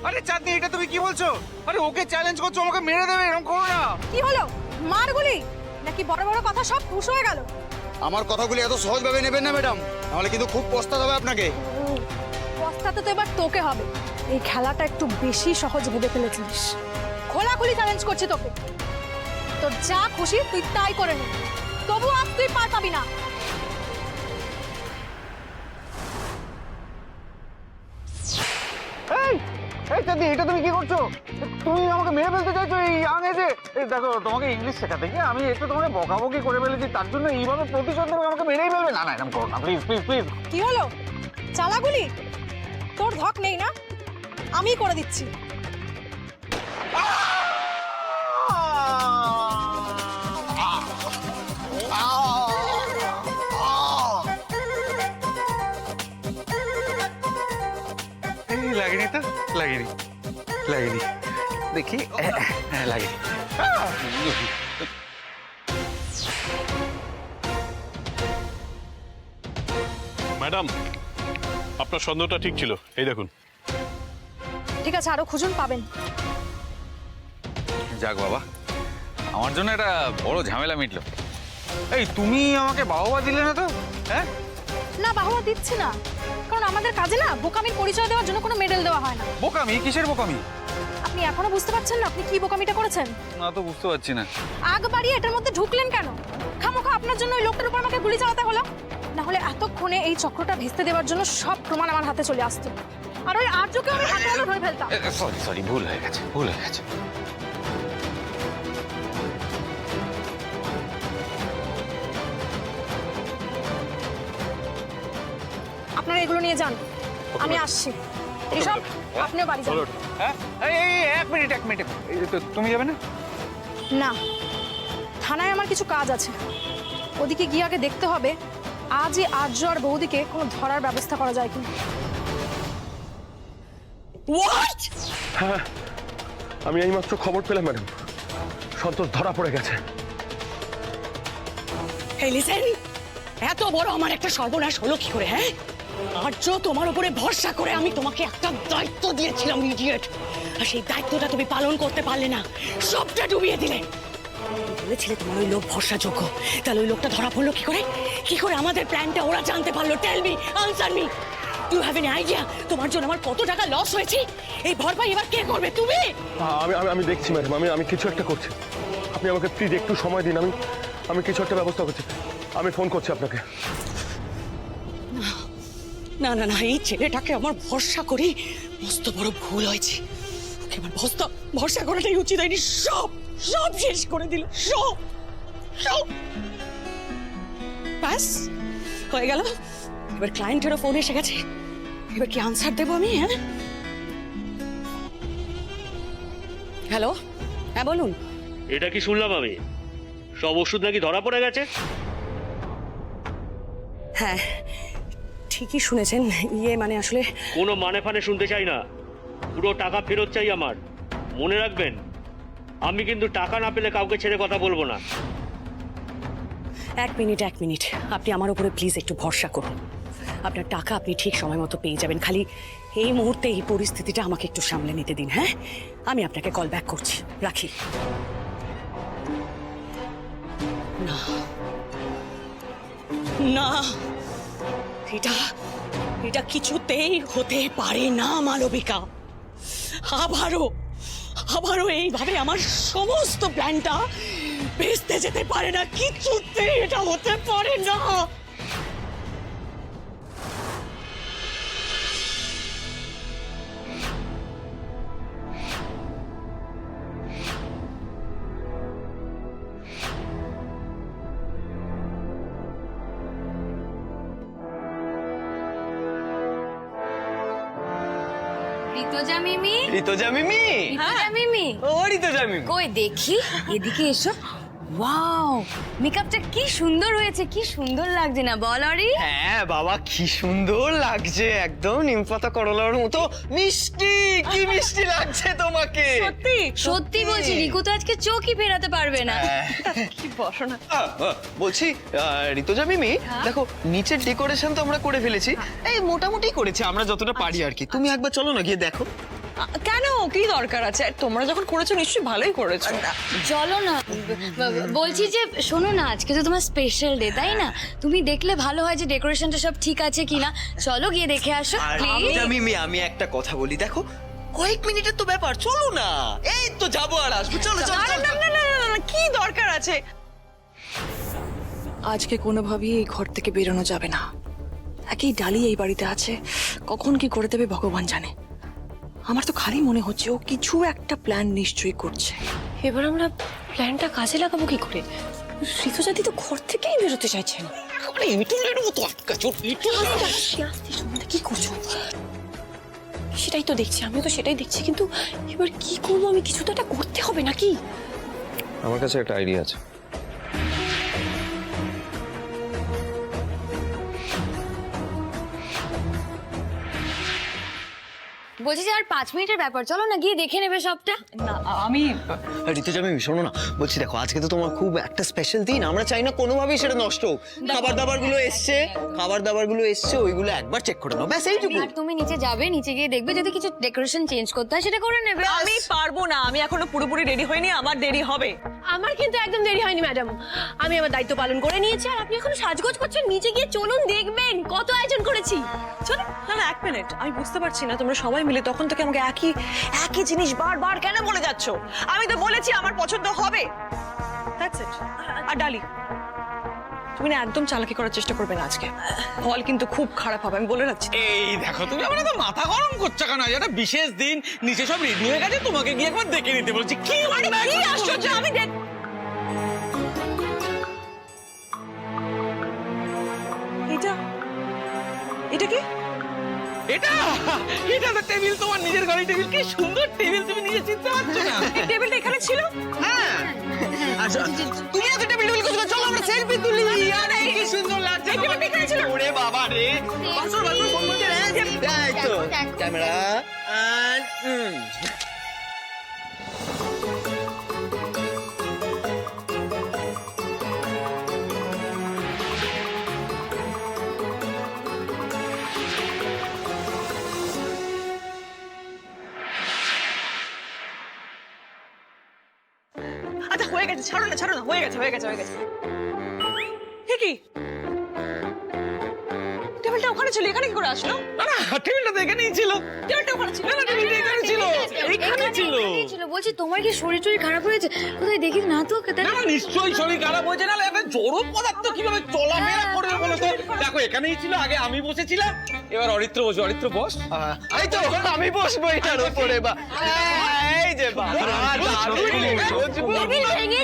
আরে চাঁদনি, এটা তুমি কি বলছো? আরে ওকে চ্যালেঞ্জ করছো, আমাকে মেরে দেবে, এরকম করো না। কি হলো, মারগুলি নাকি বড় বড় কথা সব হুশ হয়ে গেল? আমার কথাগুলি এত সহজভাবে নেবেন না ম্যাডাম, নাহলে কিন্তু খুব পস্তাতে হবে আপনাকে। পস্তাতে তো এবার তোকে হবে। এই খেলাটা একটু বেশি সহজ ভেবে ফেলেছিস। খোলাখুলি চ্যালেঞ্জ করছি তোকে, তোর যা খুশি তুই তাই করে নে, তবু আজ তুই পার পাবি না। এই এই চাঁদনি, এটা তুমি কি করছো? তুমি আমাকে মেরে ফেলতে চাইছো এই ইয়াং এজে? দেখো, তোমাকে ইংলিশ শেখাতে গিয়ে আমি একটু তোমাকে বকাবকি করে ফেলেছি, তার জন্য এইভাবে প্রতিশোধ নেবে, আমাকে মেরেই ফেলবে? না না, এরকম করো না, প্লিজ প্লিজ প্লিজ। কি হলো, চালাগুলি? তোর ধক নেই না? আমি করে দিচ্ছি। লাগেনি তো, লাগেনি, লাগেনি, দেখি, হ্যাঁ লাগেনি। ম্যাডাম, আপনার সন্দেহটা ঠিক ছিল, এই দেখুন। ঠিক আছে, আরো খুঁজুন, পাবেন। যাক বাবা, আমার জন্য একটা বড় ঝামেলা মিটলো। এই তুমি আমাকে বাহবা দিলে না তো? হ্যাঁ, না, বাহবা দিচ্ছি না, কারণ আমাদের কাজে না বোকামির পরিচয় দেওয়ার জন্য কোনো মেডেল দেওয়া হয় না। বোকামি? কিসের বোকামি? আপনি এখনো বুঝতে পারছেন না আপনি কি বোকামিটা করেছেন? না তো বুঝতে পারছি না। আগ বাড়িয়ে এটার মধ্যে ঢুকলেন কেন? খামোখা আপনার জন্য ওই লোকটার উপর আমাকে গুলি চালাতে হলো। না হলে এতক্ষণে এই চক্রটা ভেস্তে দেওয়ার জন্য সব প্রমাণ আমার হাতে চলে আসতো, আর ওই আর্যকে আমি হাতে হাতে ধরে ফেলতাম। সরি সরি, ভুল হয়ে গেছে, ভুল হয়ে গেছে। আপনারা এগুলো নিয়ে যান, আমি আসছি। এসব আপনিও বাড়ি যান। হ্যাঁ, এই এই এক মিনিট, এক মিনিট, তুমি যাবে না? না, থানায় আমার কিছু কাজ আছে, ওদিকে গিয়ে আগে দেখতে হবে আজই আর্য আর বৌদিকে কোনো ধরার ব্যবস্থা করা যায় কিনা। হ্যাঁ, আমি এইমাত্র খবর পেলাম ম্যাডাম, সন্তোষ ধরা পড়ে গেছে। এই লিসেন, এত বড় আমার একটা সর্বনাশ হলো কি করে? হ্যাঁ, আর্য তোমার উপরে ভরসা করে আমি তোমাকে একটা দায়িত্ব দিয়েছিলাম ইডিয়েট, আর সেই দায়িত্বটা তুমি পালন করতে পারলে না, সবটা ডুবিয়ে দিলে। বলেছিলে তোমার ওই লোক ভরসাযোগ্য, তাহলে ওই লোকটা ধরা পড়লো কি করে? কি করে আমাদের প্ল্যানটা ওরা জানতে পারলো? Tell me, answer me, do have any idea তোমার জন্য আমার কত টাকা লস হয়েছে? এই ভরপাই এবার কে করবে? তুমি? আমি আমি আমি দেখছি ম্যাডাম, আমি কিছু একটা করছি। আপনি আমাকে প্লিজ একটু সময় দিন, আমি কিছু একটা ব্যবস্থা করছি। আমি ফোন করছি আপনাকে। না না না, এই ছেলেটাকে আমার ভরসা করি মস্ত বড় ভুল হয়েছে। ওকে আমার ভরসা করাটাই উচিত হয়নি। সব সব শেষ করে দিল, সব সব। ব্যাস হয়ে গেল। এবার ক্লায়েন্টেরও ফোন এসে গেছে, এবার কি আনসার দেবো আমি? হ্যাঁ, হ্যালো, হ্যাঁ বলুন। এটা কি শুনলাম আমি? সব ওষুধ নাকি ধরা পড়ে গেছে? হ্যাঁ, ঠিকই শুনেছেন। মানে আসলে কোনো মানে ফানে শুনতে চাই না, পুরো টাকা ফেরত চাই আমার। মনে রাখবেন, আমি কিন্তু টাকা না পেলে কাউকে ছেড়ে কথা বলবো না। এক মিনিট, আপনি আমার উপরে প্লিজ একটু ভরসা করুন। আপনার টাকা আপনি ঠিক সময় মতো পেয়ে যাবেন, খালি এই মুহূর্তে এই পরিস্থিতিটা আমাকে একটু সামলে নিতে দিন। হ্যাঁ, আমি আপনাকে কল ব্যাক করছি, রাখি। না না, এটা কিছুতেই হতে পারে না মালবিকা। আবারও এইভাবে আমার সমস্ত প্ল্যানটা ভেস্তে যেতে পারে না, কিছুতেই এটা হতে পারে না। ঋতুজা মিমি, ঋতুজা মিমি, ঋতুজা মিমি, ও ঋতুজা মিমি, কই দেখি, এদিকে এসো। ওয়াও মেকআপটা কি সুন্দর হয়েছে, কি সুন্দর লাগছে না বল অরি? হ্যাঁ বাবা কি সুন্দর লাগছে, একদম নিমপাতা করলার মতো মিষ্টি, কি মিষ্টি লাগছে তোমাকে। সত্যি সত্যি বলছি, রিকু তো আজকে চোখই ফেরাতে পারবে না। কি বসো না। বলছি ঋতুজা মিমি, দেখো নিচের ডেকোরেশন তো আমরা করে ফেলেছি, এই মোটামুটি করেছি আমরা যতটা পারি আর কি। তুমি একবার চলো না গিয়ে দেখো। কেন, কি দরকার আছে? আর তোমরা যখন করেছো নিশ্চয়ই ভালোই করেছো। চলো না, বলছি যে শোনো না, আজকে তো তোমার স্পেশাল ডে তাই না? তুমি দেখলে ভালো হয় যে ডেকোরেশনটা সব ঠিক আছে কিনা। চলো গিয়ে দেখে আসো প্লিজ। মিমি আমি একটা কথা বলি, দেখো কয়েক মিনিটের তো ব্যাপার, চলো না, এই তো যাবো আর আসবো, চলো চলো না, চলো। না, না, না, না, না, কি দরকার আছে? আজকে কোনোভাবেই এই ঘর থেকে বেরোনো যাবে না। একই ডালি এই বাড়িতে আছে, কখন কি করে দেবে ভগবান জানে। আমার তো খালি মনে হচ্ছে ও কিছু একটা প্ল্যান নিশ্চয়ই করছে। এবার আমরা প্ল্যানটা কাজে লাগাবো কি করে? ঋতুজাদি তো ঘর থেকেই বেরোতে চাইছে না। কি করছো? সেটাই তো দেখছি, আমিও তো সেটাই দেখছি, কিন্তু এবার কি করবো আমি? কিছু তো একটা করতে হবে নাকি? আমার কাছে একটা আইডিয়া আছে। বলছি যে আর 5 মিনিটের ব্যাপার, চলো না গিয়ে দেখে নেবে সবটা। না আমি ঋতুজা মিমি শোনো না, বলছি দেখো আজকে তো তোমার খুব একটা স্পেশাল দিন, আমরা চাই না কোনোভাবেই সেটা নষ্ট হোক। খাবার দাবার গুলো এসছে ওইগুলো একবার চেক করে নাও, ব্যাস এইটুকু। আর তুমি নিচে যাবে, নিচে গিয়ে দেখবে যদি কিছু ডেকোরেশন চেঞ্জ করতে হয় সেটা করে নেবে। আমি পারবো না, আমি এখনো পুরোপুরি রেডি হইনি, আমার দেরি হবে। আমার কিন্তু একদম দেরি হয়নি ম্যাডাম, আমি আমার দায়িত্ব পালন করে নিয়েছি। আর আপনি এখন সাজগোজ করছেন, নিচে গিয়ে চলুন দেখবেন কত আয়োজন করেছি। চলো না না, এক মিনিট, আমি বুঝতে পারছি না তোমরা সবাই মিলে তখন থেকে আমাকে একই জিনিস বারবার কেন বলে যাচ্ছ? আমি তো বলেছি আমার পছন্দ হবে, দ্যাটস ইট। আর ডালি, তুমি না একদম চালাকি করার চেষ্টা করবে না আজকে, ফল কিন্তু খুব খারাপ হবে, আমি বলে রাখছি। এই দেখো তুমি আমার তো মাথা গরম করছো কেন? এটা বিশেষ দিন, নিচে সব রেডি হয়ে গেছে, তোমাকে গিয়ে একবার দেখে নিতে বলছি। কি কি আশ্চর্য, আমি দেখ এটা কি? এটা তো টেবিল, তোমার নিজের ঘরের টেবিল। কি সুন্দর টেবিল, তুমি নিজে চিনতে পারছো না? এই টেবিলটা এখানে ছিল? হ্যাঁ আচ্ছা, তুমি এত টেবিল করছো, চলো আমরা সেলফি তুলি। আরে কি সুন্দর লাগছে, এই টেবিলটা এখানে ছিল? ওরে বাবা রে, বাসর বাসর ফোন করতে এই তো ক্যামেরা এন্ড আচ্ছা হয়ে গেছে, ছাড়ো না ছাড়ো না, হয়ে গেছে হয়ে গেছে হয়ে গেছে। কি টেবিলটা ওখানে ছিল, এখানে কি করে আসলো? না না, টেবিলটা তো এখানেই ছিল। টেবিলটা ওখানে ছিল? না না, টেবিলটা এখানে ছিল, এখানে ছিল। বলছি তোমার কি শরীর টরীর খারাপ হয়েছে? কোথায় দেখি না তো। না না, নিশ্চয়ই শরীর খারাপ হয়েছে, না এত জড় পদার্থ কিভাবে চলাফেরা করবে বলো তো? দেখো এখানেই ছিল, আগে আমি বসেছিলাম, এবার অরিত্র বসে। অরিত্র বস। এই তো আমি বসবো এটার উপরে, বা এই যে বাবা টেবিল ভেঙে